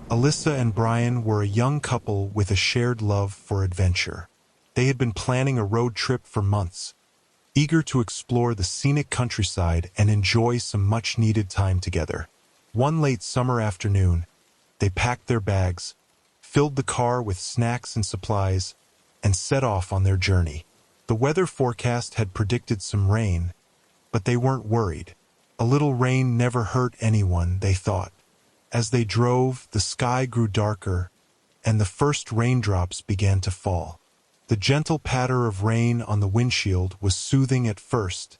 Alyssa and Brian were a young couple with a shared love for adventure. They had been planning a road trip for months, eager to explore the scenic countryside and enjoy some much-needed time together. One late summer afternoon, they packed their bags, filled the car with snacks and supplies, and set off on their journey. The weather forecast had predicted some rain, but they weren't worried. A little rain never hurt anyone, they thought. As they drove, the sky grew darker, and the first raindrops began to fall. The gentle patter of rain on the windshield was soothing at first,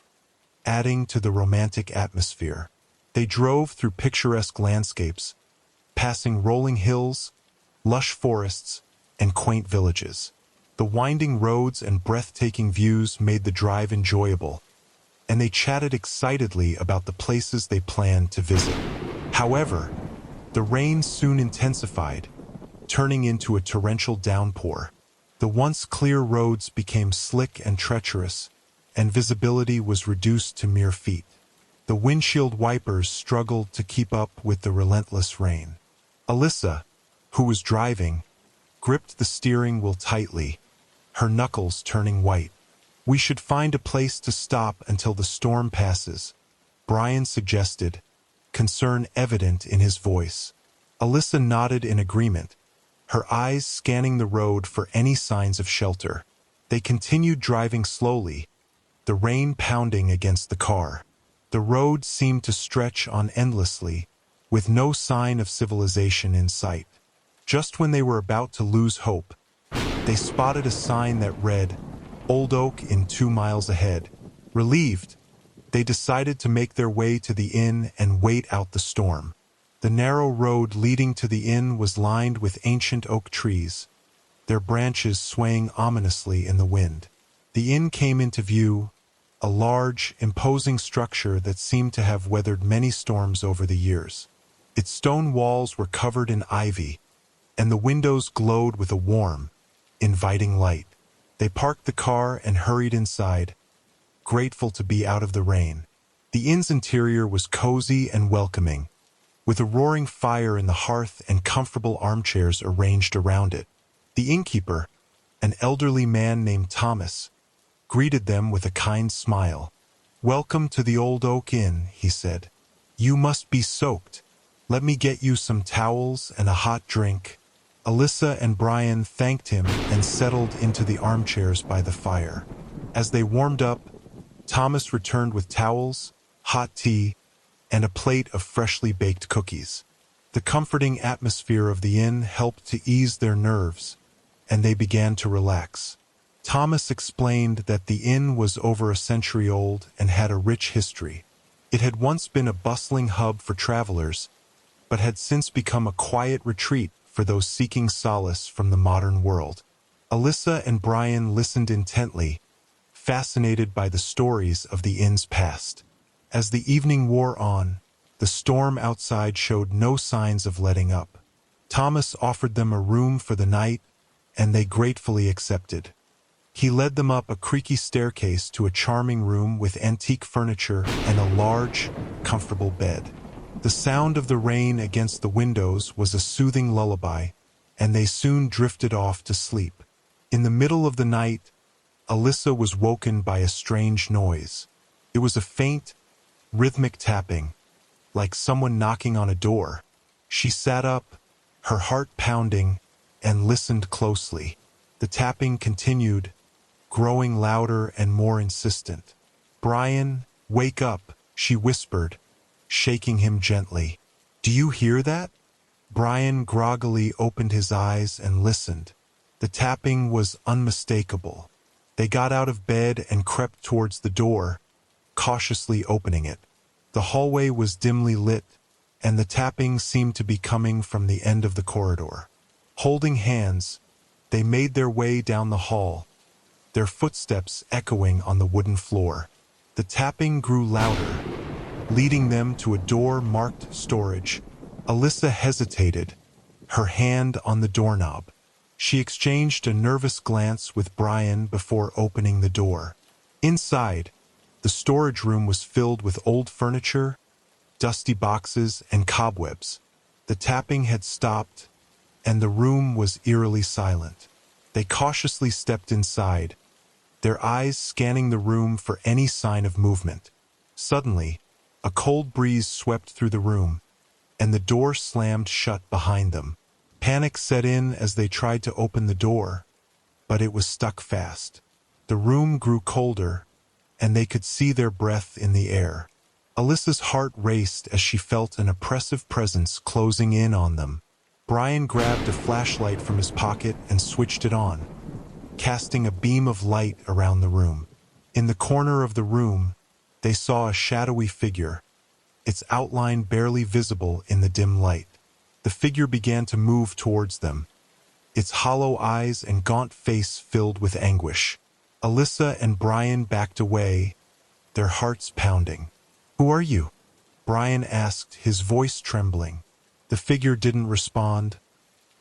adding to the romantic atmosphere. They drove through picturesque landscapes, passing rolling hills, lush forests, and quaint villages. The winding roads and breathtaking views made the drive enjoyable, and they chatted excitedly about the places they planned to visit. However, the rain soon intensified, turning into a torrential downpour. The once clear roads became slick and treacherous, and visibility was reduced to mere feet. The windshield wipers struggled to keep up with the relentless rain. Alyssa, who was driving, gripped the steering wheel tightly, her knuckles turning white. "We should find a place to stop until the storm passes," Brian suggested, concern evident in his voice. Alyssa nodded in agreement, her eyes scanning the road for any signs of shelter. They continued driving slowly, the rain pounding against the car. The road seemed to stretch on endlessly, with no sign of civilization in sight. Just when they were about to lose hope, they spotted a sign that read, "Old Oak in 2 miles ahead." Relieved, they decided to make their way to the inn and wait out the storm. The narrow road leading to the inn was lined with ancient oak trees, their branches swaying ominously in the wind. The inn came into view, a large, imposing structure that seemed to have weathered many storms over the years. Its stone walls were covered in ivy, and the windows glowed with a warm, inviting light. They parked the car and hurried inside, grateful to be out of the rain. The inn's interior was cozy and welcoming, with a roaring fire in the hearth and comfortable armchairs arranged around it. The innkeeper, an elderly man named Thomas, greeted them with a kind smile. "Welcome to the Old Oak Inn," he said. "You must be soaked. Let me get you some towels and a hot drink." Alyssa and Brian thanked him and settled into the armchairs by the fire. As they warmed up, Thomas returned with towels, hot tea, and a plate of freshly baked cookies. The comforting atmosphere of the inn helped to ease their nerves, and they began to relax. Thomas explained that the inn was over a century old and had a rich history. It had once been a bustling hub for travelers, but had since become a quiet retreat for those seeking solace from the modern world. Alyssa and Brian listened intently, fascinated by the stories of the inn's past. As the evening wore on, the storm outside showed no signs of letting up. Thomas offered them a room for the night, and they gratefully accepted. He led them up a creaky staircase to a charming room with antique furniture and a large, comfortable bed. The sound of the rain against the windows was a soothing lullaby, and they soon drifted off to sleep. In the middle of the night, Alyssa was woken by a strange noise. It was a faint, rhythmic tapping, like someone knocking on a door. She sat up, her heart pounding, and listened closely. The tapping continued, growing louder and more insistent. "Brian, wake up," she whispered, shaking him gently. "Do you hear that?" Brian groggily opened his eyes and listened. The tapping was unmistakable. They got out of bed and crept towards the door, cautiously opening it. The hallway was dimly lit, and the tapping seemed to be coming from the end of the corridor. Holding hands, they made their way down the hall, their footsteps echoing on the wooden floor. The tapping grew louder, leading them to a door marked storage. Alyssa hesitated, her hand on the doorknob. She exchanged a nervous glance with Brian before opening the door. Inside, the storage room was filled with old furniture, dusty boxes, and cobwebs. The tapping had stopped, and the room was eerily silent. They cautiously stepped inside, their eyes scanning the room for any sign of movement. Suddenly, a cold breeze swept through the room, and the door slammed shut behind them. Panic set in as they tried to open the door, but it was stuck fast. The room grew colder, and they could see their breath in the air. Alyssa's heart raced as she felt an oppressive presence closing in on them. Brian grabbed a flashlight from his pocket and switched it on, casting a beam of light around the room. In the corner of the room, they saw a shadowy figure, its outline barely visible in the dim light. The figure began to move towards them, its hollow eyes and gaunt face filled with anguish. Alyssa and Brian backed away, their hearts pounding. "Who are you?" Brian asked, his voice trembling. The figure didn't respond,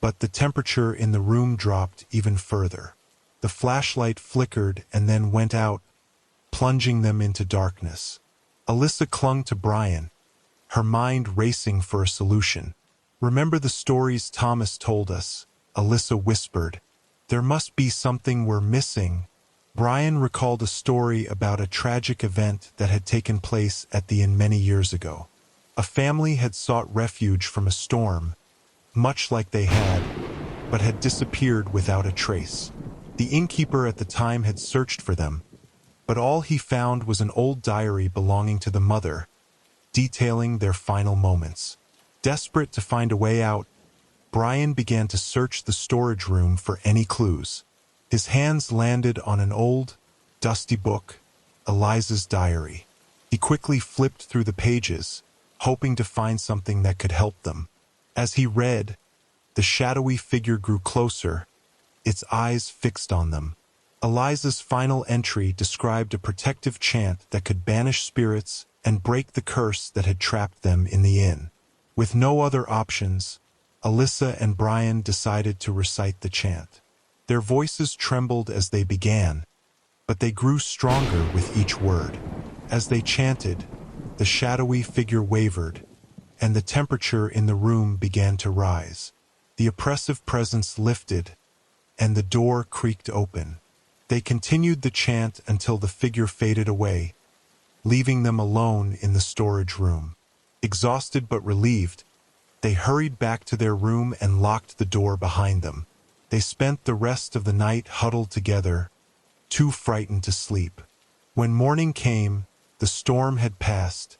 but the temperature in the room dropped even further. The flashlight flickered and then went out, plunging them into darkness. Alyssa clung to Brian, her mind racing for a solution. "Remember the stories Thomas told us?" Alyssa whispered. "There must be something we're missing." Brian recalled a story about a tragic event that had taken place at the inn many years ago. A family had sought refuge from a storm, much like they had, but had disappeared without a trace. The innkeeper at the time had searched for them, but all he found was an old diary belonging to the mother, detailing their final moments. Desperate to find a way out, Brian began to search the storage room for any clues. His hands landed on an old, dusty book, Eliza's diary. He quickly flipped through the pages, hoping to find something that could help them. As he read, the shadowy figure grew closer, its eyes fixed on them. Eliza's final entry described a protective chant that could banish spirits and break the curse that had trapped them in the inn. With no other options, Alyssa and Brian decided to recite the chant. Their voices trembled as they began, but they grew stronger with each word. As they chanted, the shadowy figure wavered, and the temperature in the room began to rise. The oppressive presence lifted, and the door creaked open. They continued the chant until the figure faded away, leaving them alone in the storage room. Exhausted but relieved, they hurried back to their room and locked the door behind them. They spent the rest of the night huddled together, too frightened to sleep. When morning came, the storm had passed,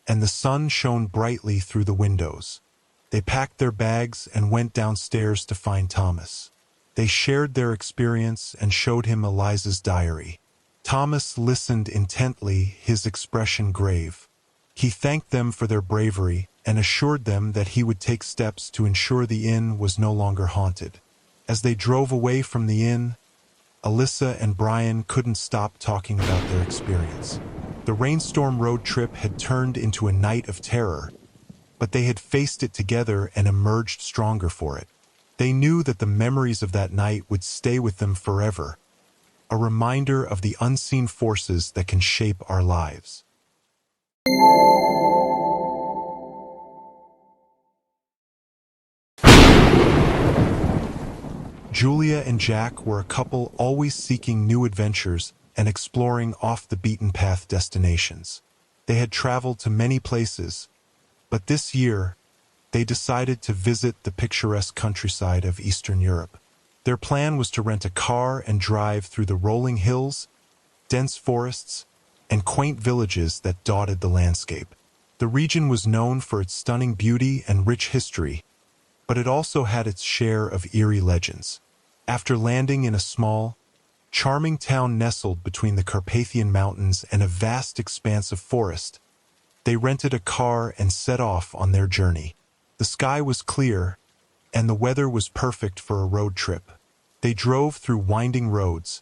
and the sun shone brightly through the windows. They packed their bags and went downstairs to find Thomas. They shared their experience and showed him Eliza's diary. Thomas listened intently, his expression grave. He thanked them for their bravery and assured them that he would take steps to ensure the inn was no longer haunted. As they drove away from the inn, Alyssa and Brian couldn't stop talking about their experience. The rainstorm road trip had turned into a night of terror, but they had faced it together and emerged stronger for it. They knew that the memories of that night would stay with them forever, a reminder of the unseen forces that can shape our lives. Julia and Jack were a couple always seeking new adventures and exploring off-the-beaten-path destinations. They had traveled to many places, but this year, they decided to visit the picturesque countryside of Eastern Europe. Their plan was to rent a car and drive through the rolling hills, dense forests, and quaint villages that dotted the landscape. The region was known for its stunning beauty and rich history, but it also had its share of eerie legends. After landing in a small, charming town nestled between the Carpathian Mountains and a vast expanse of forest, they rented a car and set off on their journey. The sky was clear, and the weather was perfect for a road trip. They drove through winding roads,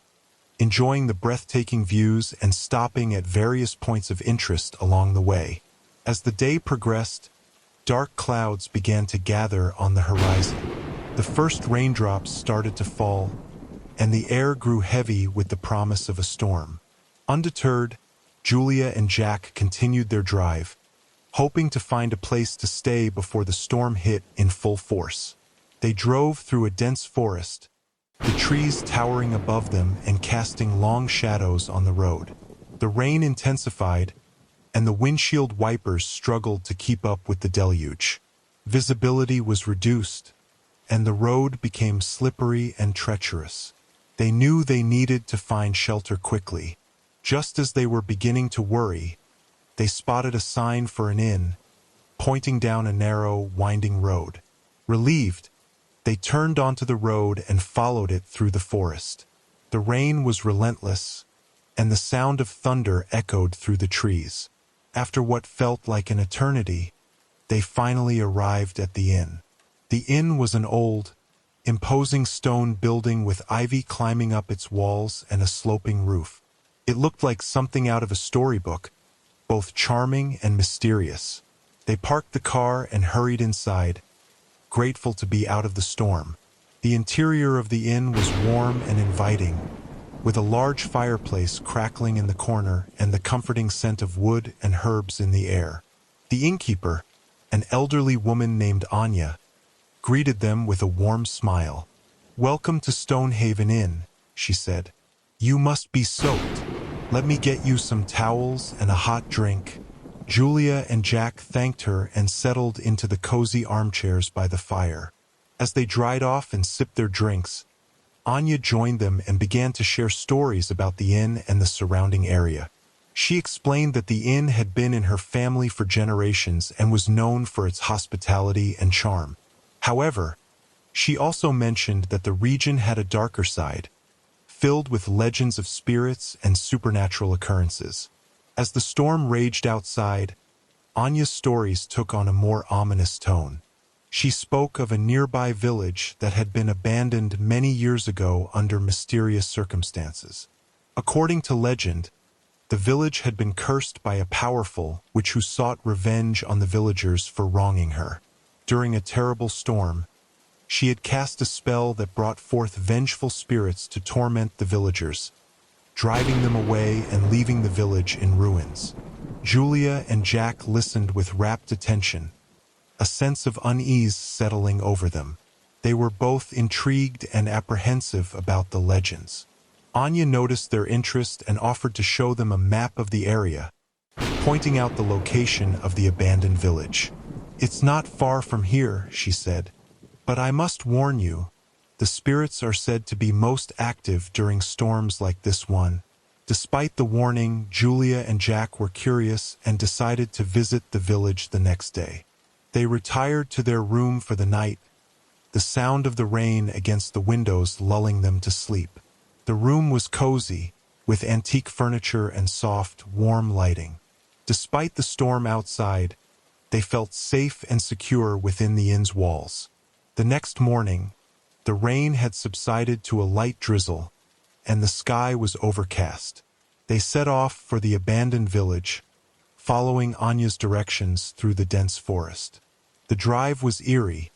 enjoying the breathtaking views and stopping at various points of interest along the way. As the day progressed, dark clouds began to gather on the horizon. The first raindrops started to fall, and the air grew heavy with the promise of a storm. Undeterred, Julia and Jack continued their drive, hoping to find a place to stay before the storm hit in full force. They drove through a dense forest, the trees towering above them and casting long shadows on the road. The rain intensified, and the windshield wipers struggled to keep up with the deluge. Visibility was reduced, and the road became slippery and treacherous. They knew they needed to find shelter quickly. Just as they were beginning to worry, they spotted a sign for an inn, pointing down a narrow, winding road. Relieved, they turned onto the road and followed it through the forest. The rain was relentless, and the sound of thunder echoed through the trees. After what felt like an eternity, they finally arrived at the inn. The inn was an old, imposing stone building with ivy climbing up its walls and a sloping roof. It looked like something out of a storybook, both charming and mysterious. They parked the car and hurried inside, grateful to be out of the storm. The interior of the inn was warm and inviting, with a large fireplace crackling in the corner and the comforting scent of wood and herbs in the air. The innkeeper, an elderly woman named Anya, greeted them with a warm smile. "Welcome to Ston Haven Inn," she said. "You must be soaked. Let me get you some towels and a hot drink." Julia and Jack thanked her and settled into the cozy armchairs by the fire. As they dried off and sipped their drinks, Anya joined them and began to share stories about the inn and the surrounding area. She explained that the inn had been in her family for generations and was known for its hospitality and charm. However, she also mentioned that the region had a darker side, filled with legends of spirits and supernatural occurrences. As the storm raged outside, Anya's stories took on a more ominous tone. She spoke of a nearby village that had been abandoned many years ago under mysterious circumstances. According to legend, the village had been cursed by a powerful witch who sought revenge on the villagers for wronging her. During a terrible storm, she had cast a spell that brought forth vengeful spirits to torment the villagers, driving them away and leaving the village in ruins. Julia and Jack listened with rapt attention, a sense of unease settling over them. They were both intrigued and apprehensive about the legends. Anya noticed their interest and offered to show them a map of the area, pointing out the location of the abandoned village. "It's not far from here," she said, "but I must warn you, the spirits are said to be most active during storms like this one." Despite the warning, Julia and Jack were curious and decided to visit the village the next day. They retired to their room for the night, the sound of the rain against the windows lulling them to sleep. The room was cozy, with antique furniture and soft, warm lighting. Despite the storm outside, they felt safe and secure within the inn's walls. The next morning, the rain had subsided to a light drizzle, and the sky was overcast. They set off for the abandoned village, following Anya's directions through the dense forest. The drive was eerie,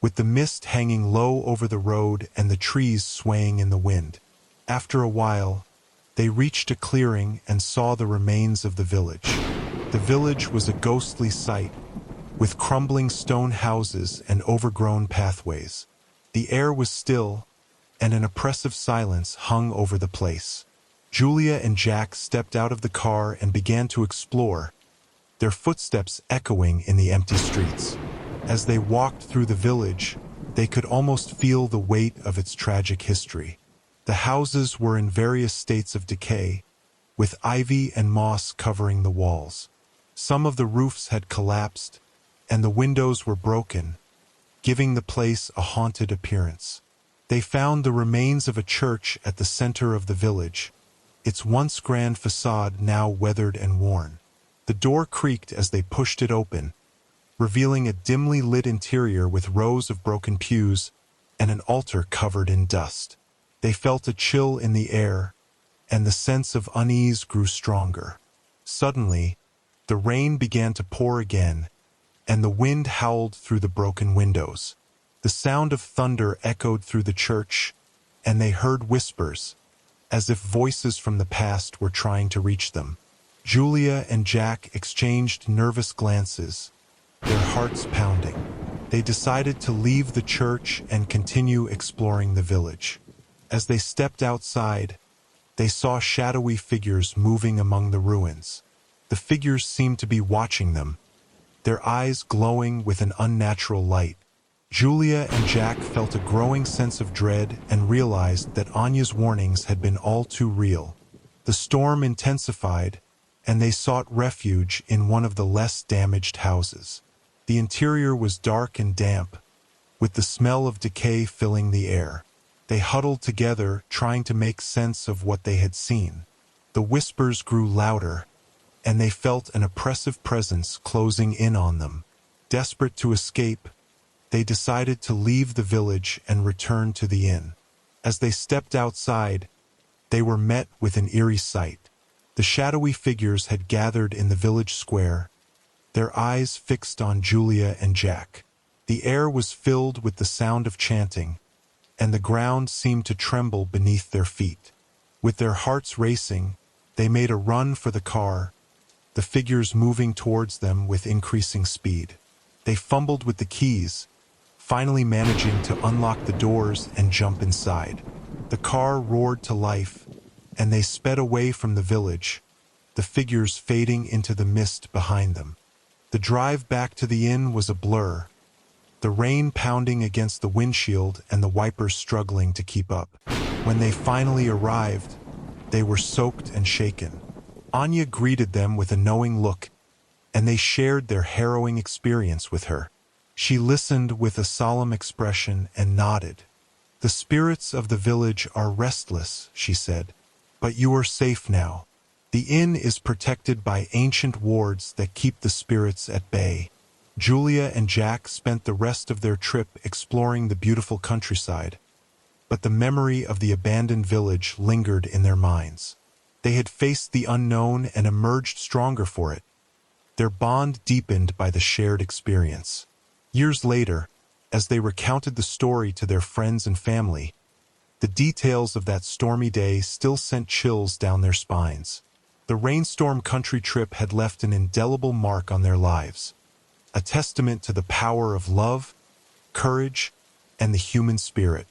with the mist hanging low over the road and the trees swaying in the wind. After a while, they reached a clearing and saw the remains of the village. The village was a ghostly sight, with crumbling stone houses and overgrown pathways. The air was still, and an oppressive silence hung over the place. Julia and Jack stepped out of the car and began to explore, their footsteps echoing in the empty streets. As they walked through the village, they could almost feel the weight of its tragic history. The houses were in various states of decay, with ivy and moss covering the walls. Some of the roofs had collapsed, and the windows were broken, giving the place a haunted appearance. They found the remains of a church at the center of the village, its once grand facade now weathered and worn. The door creaked as they pushed it open, revealing a dimly lit interior with rows of broken pews and an altar covered in dust. They felt a chill in the air, and the sense of unease grew stronger. Suddenly, the rain began to pour again, and the wind howled through the broken windows. The sound of thunder echoed through the church, and they heard whispers, as if voices from the past were trying to reach them. Julia and Jack exchanged nervous glances, their hearts pounding. They decided to leave the church and continue exploring the village. As they stepped outside, they saw shadowy figures moving among the ruins. The figures seemed to be watching them, their eyes glowing with an unnatural light. Julia and Jack felt a growing sense of dread and realized that Anya's warnings had been all too real. The storm intensified, and they sought refuge in one of the less damaged houses. The interior was dark and damp, with the smell of decay filling the air. They huddled together, trying to make sense of what they had seen. The whispers grew louder, and they felt an oppressive presence closing in on them. Desperate to escape, they decided to leave the village and return to the inn. As they stepped outside, they were met with an eerie sight. The shadowy figures had gathered in the village square, their eyes fixed on Julia and Jack. The air was filled with the sound of chanting, and the ground seemed to tremble beneath their feet. With their hearts racing, they made a run for the car, the figures moving towards them with increasing speed. They fumbled with the keys, finally managing to unlock the doors and jump inside. The car roared to life, and they sped away from the village, the figures fading into the mist behind them. The drive back to the inn was a blur, the rain pounding against the windshield and the wipers struggling to keep up. When they finally arrived, they were soaked and shaken. Anya greeted them with a knowing look, and they shared their harrowing experience with her. She listened with a solemn expression and nodded. "The spirits of the village are restless," she said, "but you are safe now. The inn is protected by ancient wards that keep the spirits at bay." Julia and Jack spent the rest of their trip exploring the beautiful countryside, but the memory of the abandoned village lingered in their minds. They had faced the unknown and emerged stronger for it, their bond deepened by the shared experience. Years later, as they recounted the story to their friends and family, the details of that stormy day still sent chills down their spines. The Rainstorm country trip had left an indelible mark on their lives, a testament to the power of love, courage, and the human spirit.